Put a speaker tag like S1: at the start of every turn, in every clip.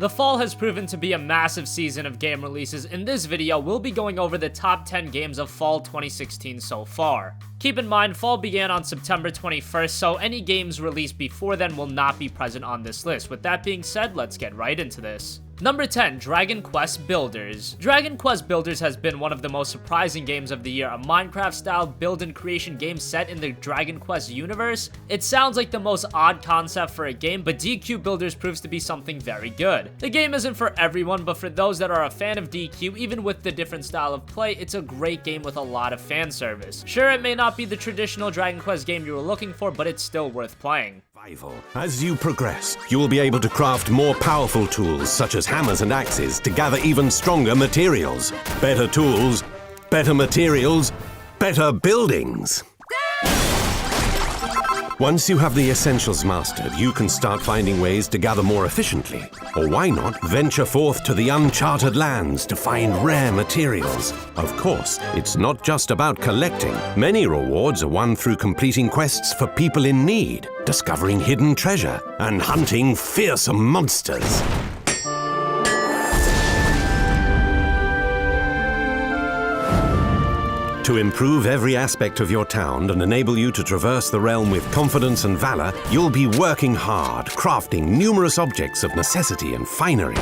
S1: The fall has proven to be a massive season of game releases. In this video, we'll be going over the top 10 games of fall 2016 so far. Keep in mind, fall began on September 21st, so any games released before then will not be present on this list. With that being said, let's get right into this. Number 10, Dragon Quest Builders. Dragon Quest Builders has been one of the most surprising games of the year, a Minecraft-style build and creation game set in the Dragon Quest universe. It sounds like the most odd concept for a game, but DQ Builders proves to be something very good. The game isn't for everyone, but for those that are a fan of DQ, even with the different style of play, it's a great game with a lot of fan service. Sure, it may not be the traditional Dragon Quest game you were looking for, but it's still worth playing.
S2: As you progress, you will be able to craft more powerful tools such as hammers and axes to gather even stronger materials. Better tools, better materials, better buildings. Once you have the essentials mastered, you can start finding ways to gather more efficiently. Or why not venture forth to the uncharted lands to find rare materials? Of course, it's not just about collecting. Many rewards are won through completing quests for people in need, discovering hidden treasure, and hunting fearsome monsters. To improve every aspect of your town and enable you to traverse the realm with confidence and valor, you'll be working hard, crafting numerous objects of necessity and finery.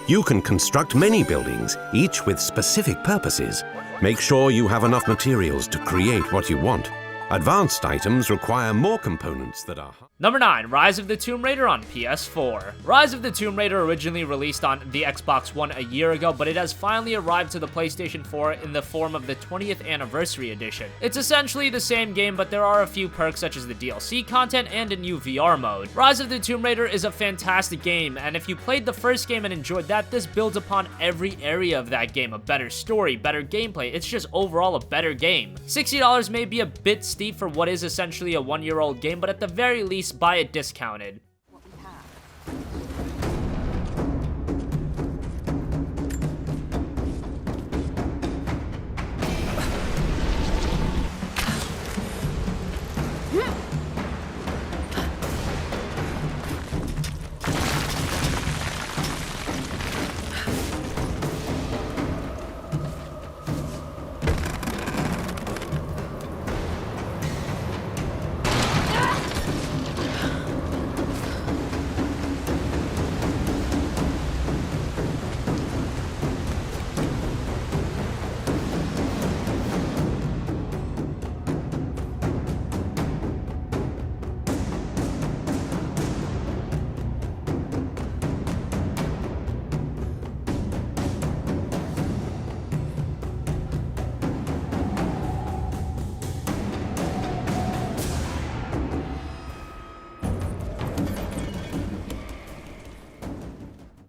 S2: You can construct many buildings, each with specific purposes. Make sure you have enough materials to create what you want. Advanced items require more components that are...
S1: Number 9, Rise of the Tomb Raider on PS4. Rise of the Tomb Raider originally released on the Xbox One a year ago, but it has finally arrived to the PlayStation 4 in the form of the 20th Anniversary Edition. It's essentially the same game, but there are a few perks such as the DLC content and a new VR mode. Rise of the Tomb Raider is a fantastic game, and if you played the first game and enjoyed that, this builds upon every area of that game. A better story, better gameplay, it's just overall a better game. $60 may be a bit steep for what is essentially a one-year-old game, but at the very least, buy it discounted.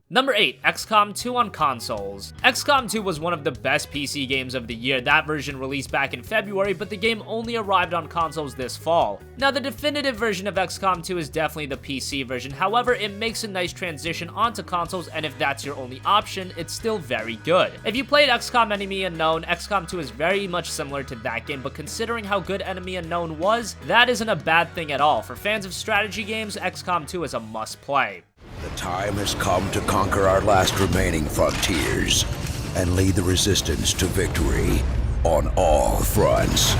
S1: Number 8, XCOM 2 on consoles. XCOM 2 was one of the best PC games of the year. That version released back in February, but the game only arrived on consoles this fall. Now, the definitive version of XCOM 2 is definitely the PC version. However, it makes a nice transition onto consoles, and if that's your only option, it's still very good. If you played XCOM Enemy Unknown, XCOM 2 is very much similar to that game, but considering how good Enemy Unknown was, that isn't a bad thing at all. For fans of strategy games, XCOM 2 is a must-play.
S3: The time has come to conquer our last remaining frontiers and lead the resistance to victory on all fronts.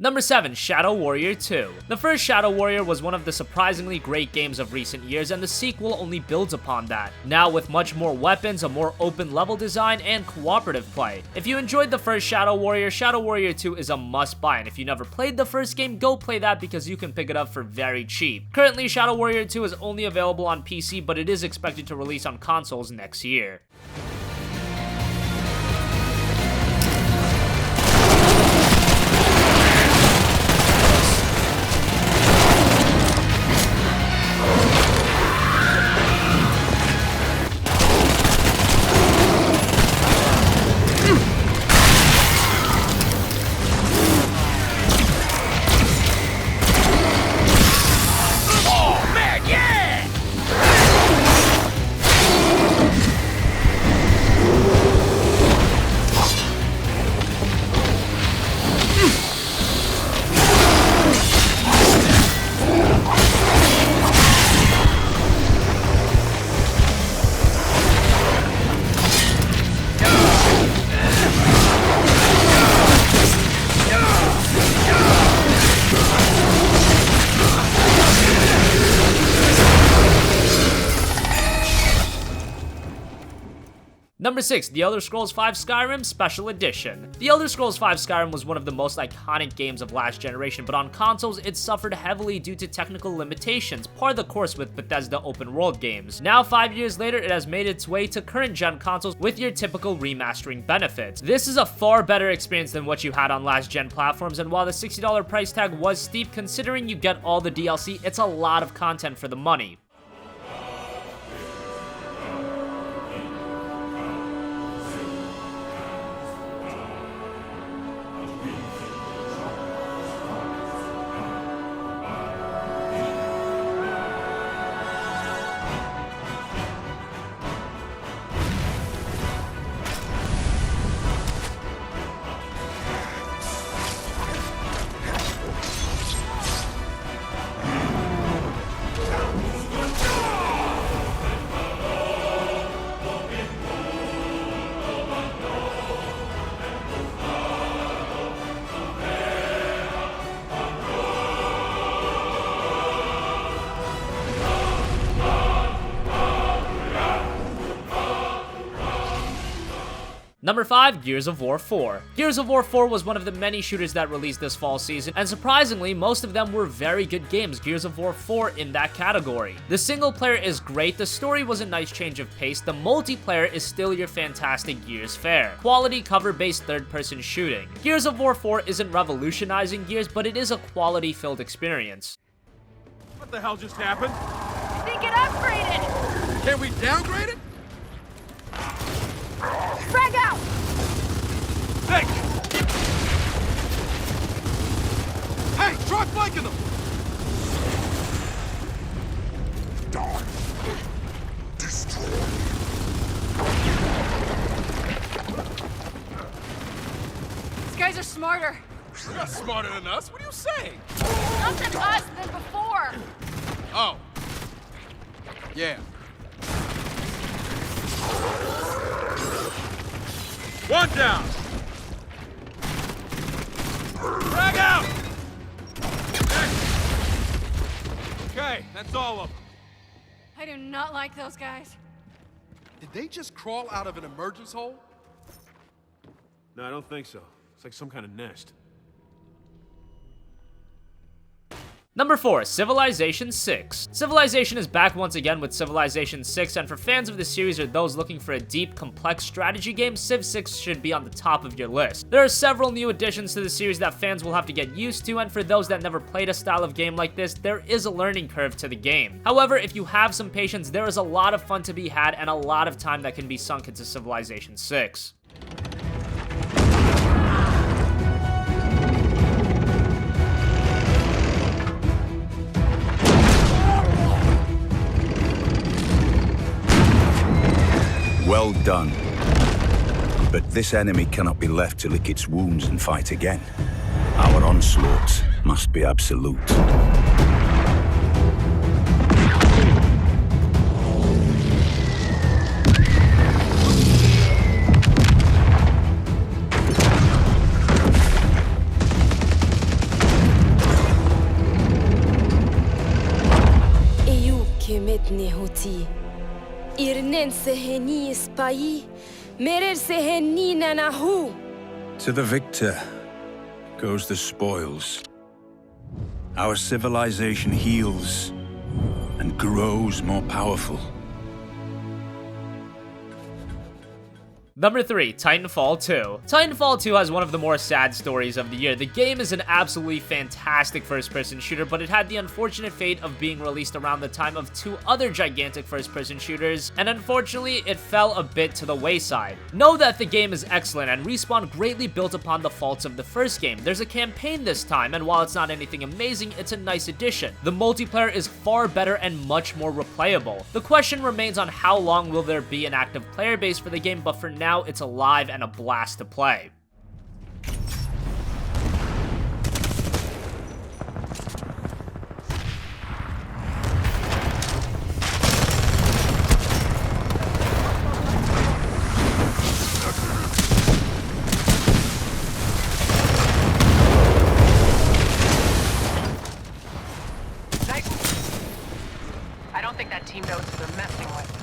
S1: Number 7, Shadow Warrior 2. The first Shadow Warrior was one of the surprisingly great games of recent years, and the sequel only builds upon that. Now with much more weapons, a more open level design, and cooperative play. If you enjoyed the first Shadow Warrior 2 is a must-buy, and if you never played the first game, go play that because you can pick it up for very cheap. Currently, Shadow Warrior 2 is only available on PC, but it is expected to release on consoles next year.
S3: Oh man, yeah!
S1: Number 6, The Elder Scrolls V Skyrim Special Edition. The Elder Scrolls V Skyrim was one of the most iconic games of last generation, but on consoles it suffered heavily due to technical limitations, par the course with Bethesda open world games. Now 5 years later, it has made its way to current gen consoles with your typical remastering benefits. This is a far better experience than what you had on last gen platforms, and while the $60 price tag was steep, considering you get all the DLC, it's a lot of content for the money. Number 5, Gears of War 4. Gears of War 4 was one of the many shooters that released this fall season, and surprisingly, most of them were very good games, Gears of War 4 in that category. The single player is great, the story was a nice change of pace, the multiplayer is still your fantastic Gears fare. Quality cover-based third-person shooting. Gears of War 4 isn't revolutionizing Gears, but it is a quality-filled experience.
S4: What the hell just happened?
S5: I think it upgraded!
S4: Can we downgrade it?
S5: Frag out!
S4: Hey! Hey, try flanking them!
S6: Die. Destroy.
S5: These guys are smarter.
S4: You're not smarter than us. What are you saying?
S5: Nothing us than before.
S4: Oh. Yeah. One down! Frag out! Okay, that's all of them.
S5: I do not like those guys.
S4: Did they just crawl out of an emergence hole? No, I don't think so. It's like some kind of nest.
S1: Number 4, Civilization 6. Civilization is back once again with Civilization 6, and for fans of the series or those looking for a deep, complex strategy game, Civ 6 should be on the top of your list. There are several new additions to the series that fans will have to get used to, and for those that never played a style of game like this, there is a learning curve to the game. However, if you have some patience, there is a lot of fun to be had and a lot of time that can be sunk into Civilization 6.
S3: Well done. But this enemy cannot be left to lick its wounds and fight again. Our onslaught must be absolute. To the victor goes the spoils. Our civilization heals and grows more powerful.
S1: Number 3, Titanfall 2. Titanfall 2 has one of the more sad stories of the year. The game is an absolutely fantastic first-person shooter, but it had the unfortunate fate of being released around the time of 2 other gigantic first-person shooters, and unfortunately, it fell a bit to the wayside. Know that the game is excellent, and Respawn greatly built upon the faults of the first game. There's a campaign this time, and while it's not anything amazing, it's a nice addition. The multiplayer is far better and much more replayable. The question remains on how long will there be an active player base for the game, but for now, it's alive and a blast to play.
S7: I don't think that team knows who they're messing with.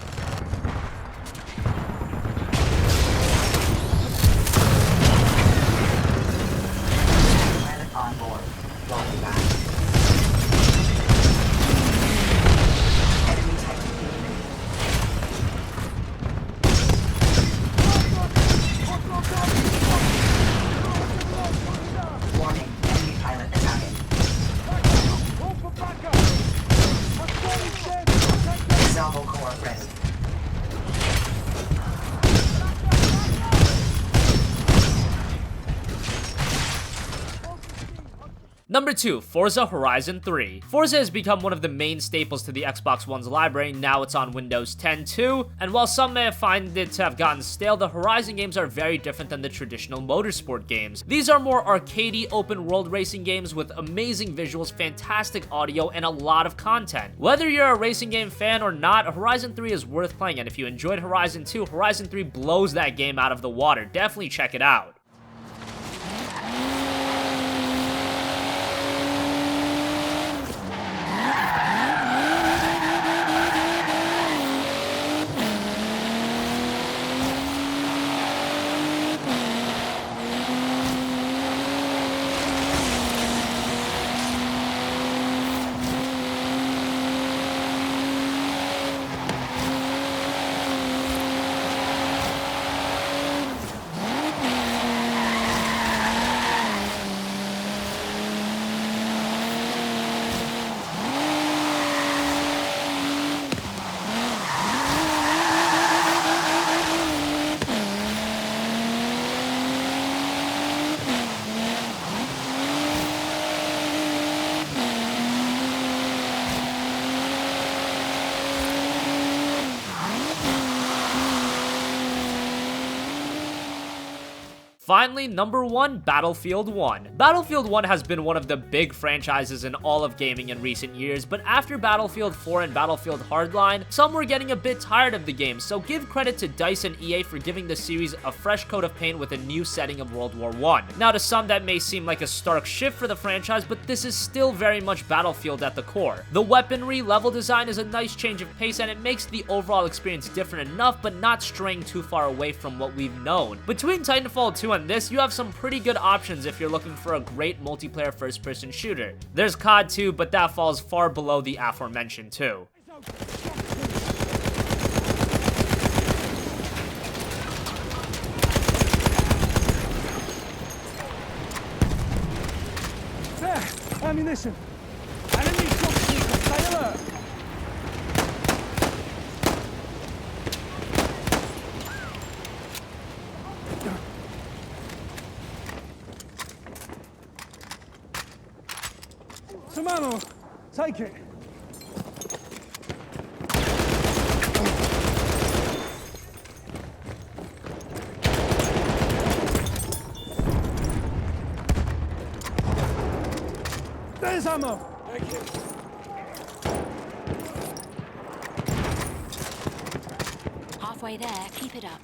S1: Number 2, Forza Horizon 3. Forza has become one of the main staples to the Xbox One's library, now it's on Windows 10 too, and while some may find it to have gotten stale, the Horizon games are very different than the traditional motorsport games. These are more arcadey, open-world racing games with amazing visuals, fantastic audio, and a lot of content. Whether you're a racing game fan or not, Horizon 3 is worth playing, and if you enjoyed Horizon 2, Horizon 3 blows that game out of the water. Definitely check it out. Finally, number 1, Battlefield 1. Battlefield 1 has been one of the big franchises in all of gaming in recent years, but after Battlefield 4 and Battlefield Hardline, some were getting a bit tired of the game, so give credit to DICE and EA for giving the series a fresh coat of paint with a new setting of World War I. Now, to some that may seem like a stark shift for the franchise, but this is still very much Battlefield at the core. The weaponry, level design is a nice change of pace, and it makes the overall experience different enough, but not straying too far away from what we've known. Between Titanfall 2 and this, you have some pretty good options if you're looking for a great multiplayer first-person shooter. There's COD 2, but that falls far below the aforementioned 2.
S7: There! Ammunition! Enemy shooters! Stay alert! Some ammo! Take it! There's ammo! Thank you.
S8: Halfway there, keep it up.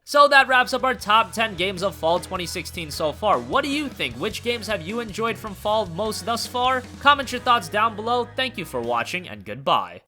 S1: So that wraps up our top 10 games of Fall 2016 so far. What do you think? Which games have you enjoyed from Fall most thus far? Comment your thoughts down below. Thank you for watching, and goodbye.